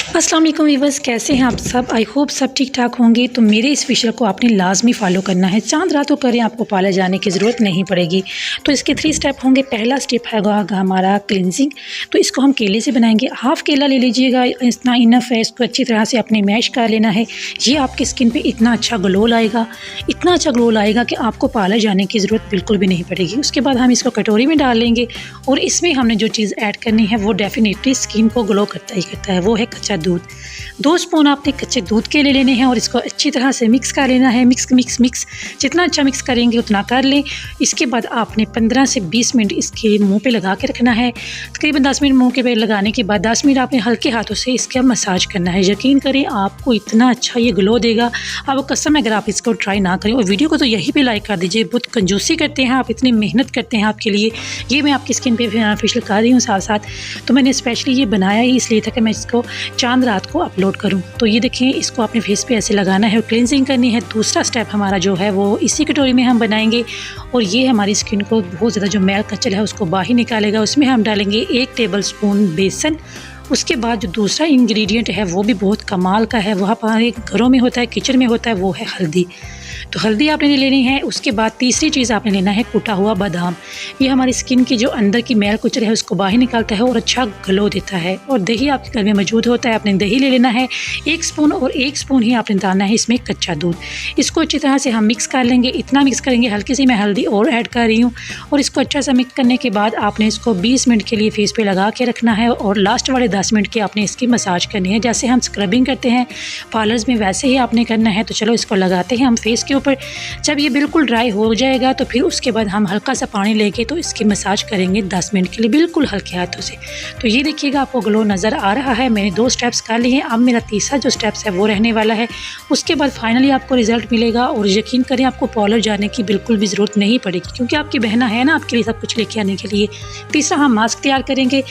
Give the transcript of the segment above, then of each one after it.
अस्सलाम वालेकुम वीवर्स, कैसे हैं आप सब। आई होप सब ठीक ठाक होंगे। तो मेरे इस फेशियल को आपने लाजमी फॉलो करना है। चांद रातों करें, आपको पार्लर जाने की ज़रूरत नहीं पड़ेगी। तो इसके 3 स्टेप होंगे। पहला स्टेप है हमारा क्लिनजिंग। तो इसको हम केले से बनाएंगे। हाफ़ केला ले लीजिएगा, इतना इनफ है। इसको अच्छी तरह से अपने मैश कर लेना है। ये आपकी स्किन पर इतना अच्छा ग्लो लाएगा, इतना अच्छा ग्लो लाएगा कि आपको पार्लर जाने की ज़रूरत बिल्कुल भी नहीं पड़ेगी। उसके बाद हम इसको कटोरी में डाल लेंगे और इसमें हमने जो चीज़ ऐड करनी है वो डेफिनेटली स्किन को ग्लो करता ही करता है, वो है कच्चा दूध। 2 स्पून आपने कच्चे दूध के ले लेने हैं और इसको अच्छी तरह से मिक्स कर लेना है। मिक्स जितना अच्छा मिक्स करेंगे उतना कर लें। इसके बाद आपने 15 से 20 मिनट इसके मुंह पे लगा के रखना है। तकरीबन 10 मिनट मुंह के पे लगाने के बाद 10 मिनट आपने हल्के हाथों से इसका मसाज करना है। यकीन करें आपको इतना अच्छा ये ग्लो देगा, आपको कसम है अगर आप इसको ट्राई ना करें। और वीडियो को तो यही पे लाइक कर दीजिए। बहुत कंजूसी करते हैं आप, इतनी मेहनत करते हैं आपके लिए। ये मैं आपकी स्किन पे फेशियल कर रही हूँ साथ साथ। तो मैंने स्पेशली ये बनाया ही इसलिए था कि मैं इसको चांद रात को अपलोड करूं। तो ये देखिए, इसको अपने फेस पे ऐसे लगाना है और क्लिनजिंग करनी है। दूसरा स्टेप हमारा जो है वो इसी कटोरी में हम बनाएंगे और ये हमारी स्किन को बहुत ज़्यादा जो मैल कचल है उसको बाहर निकालेगा। उसमें हम डालेंगे 1 टेबलस्पून बेसन। उसके बाद जो दूसरा इंग्रेडिएंट है वो भी बहुत कमाल का है, वह हमारे घरों में होता है, किचन में होता है, वो है हल्दी। तो हल्दी आपने लेनी है। उसके बाद तीसरी चीज़ आपने लेना है कुटा हुआ बादाम। ये हमारी स्किन की जो अंदर की मैल कुचल है उसको बाहर निकालता है और अच्छा ग्लो देता है। और दही आपके घर में मौजूद होता है, आपने दही ले लेना है 1 स्पून, और 1 स्पून ही आपने डालना है इसमें कच्चा दूध। इसको अच्छी तरह से हम मिक्स कर लेंगे। इतना मिक्स करेंगे, हल्की सी मैं हल्दी और ऐड कर रही हूँ। और इसको अच्छा सा मिक्स करने के बाद आपने इसको 20 मिनट के लिए फेस पे लगा के रखना है और लास्ट वाले 10 मिनट के आपने इसकी मसाज करनी है। जैसे हम स्क्रबिंग करते हैं पार्लर्स में वैसे ही आपने करना है। तो चलो इसको लगाते हैं हम फेस के ऊपर। जब ये बिल्कुल ड्राई हो जाएगा तो फिर उसके बाद हम हल्का सा पानी लेके तो इसकी मसाज करेंगे 10 मिनट के लिए बिल्कुल हल्के हाथों से। तो ये देखिएगा आपको ग्लो नज़र आ रहा है। मैंने 2 स्टेप्स कर लिए हैं, अब मेरा तीसरा जो स्टेप्स है वो रहने वाला है। उसके बाद फाइनली आपको रिजल्ट मिलेगा और यकीन करें आपको पार्लर जाने की बिल्कुल भी ज़रूरत नहीं पड़ेगी, क्योंकि आपकी बहना है ना आपके लिए सब कुछ लेके आने के लिए। तीसरा हम मास्क तैयार करेंगे।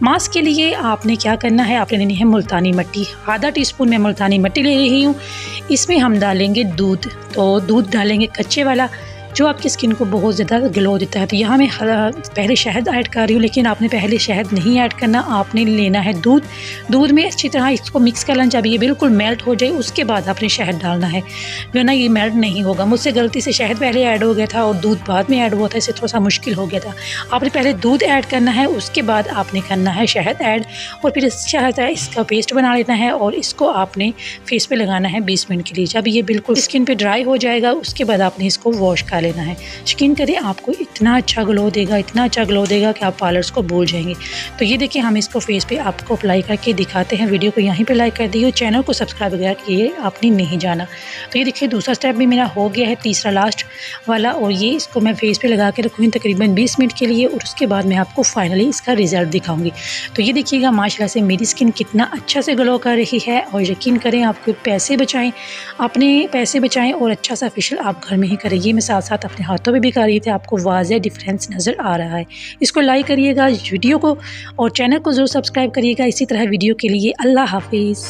मास्क के लिए आपने क्या करना है, आपने लेनी है मुल्तानी मिट्टी। आधा टीस्पून मैं मुल्तानी मिट्टी ले रही हूँ। इसमें हम डालेंगे दूध। तो दूध डालेंगे कच्चे वाला जो आपकी स्किन को बहुत ज़्यादा ग्लो देता है। तो यहाँ मैं पहले शहद ऐड कर रही हूँ, लेकिन आपने पहले शहद नहीं ऐड करना, आपने लेना है दूध। दूध में अच्छी तरह इसको मिक्स कर लेना। जब ये बिल्कुल मेल्ट हो जाए उसके बाद आपने शहद डालना है, वरना ये मेल्ट नहीं होगा। मुझसे गलती से शहद पहले ऐड हो गया था और दूध बाद में ऐड हुआ था, इससे थोड़ा सा मुश्किल हो गया था। आपने पहले दूध ऐड करना है, उसके बाद आपने करना है शहद ऐड और फिर शहद इसका पेस्ट बना लेना है और इसको आपने फेस पे लगाना है 20 मिनट के लिए। जब ये बिल्कुल स्किन पे ड्राई हो जाएगा उसके बाद आपने इसको वॉश कर लेना है। यकीन करें आपको इतना अच्छा ग्लो देगा, इतना अच्छा ग्लो देगा कि आप पार्लर्स को भूल जाएंगे। तो ये देखिए, हम इसको फेस पे आपको अप्लाई करके दिखाते हैं। वीडियो को यहीं पे लाइक कर दिए, चैनल को सब्सक्राइब वगैरह किए आपने नहीं जाना। तो ये देखिए दूसरा स्टेप भी मेरा हो गया है, तीसरा लास्ट वाला। और ये इसको मैं फेस पे लगा के रखूँगी तकरीबन 20 मिनट के लिए और उसके बाद मैं आपको फाइनली इसका रिजल्ट दिखाऊंगी। तो ये देखिएगा माशाल्लाह से मेरी स्किन कितना अच्छा से ग्लो कर रही है। और यकीन करें आपको पैसे बचाएं, अपने पैसे बचाएं और अच्छा सा फेशियल आप घर में ही करें। ये मैं साथ साथ अपने हाथों में भी कर रही थी, आपको वाज़ेह डिफरेंस नज़र आ रहा है। इसको लाइक करिएगा वीडियो को और चैनल को ज़रूर सब्सक्राइब करिएगा इसी तरह वीडियो के लिए। अल्लाह हाफिज़।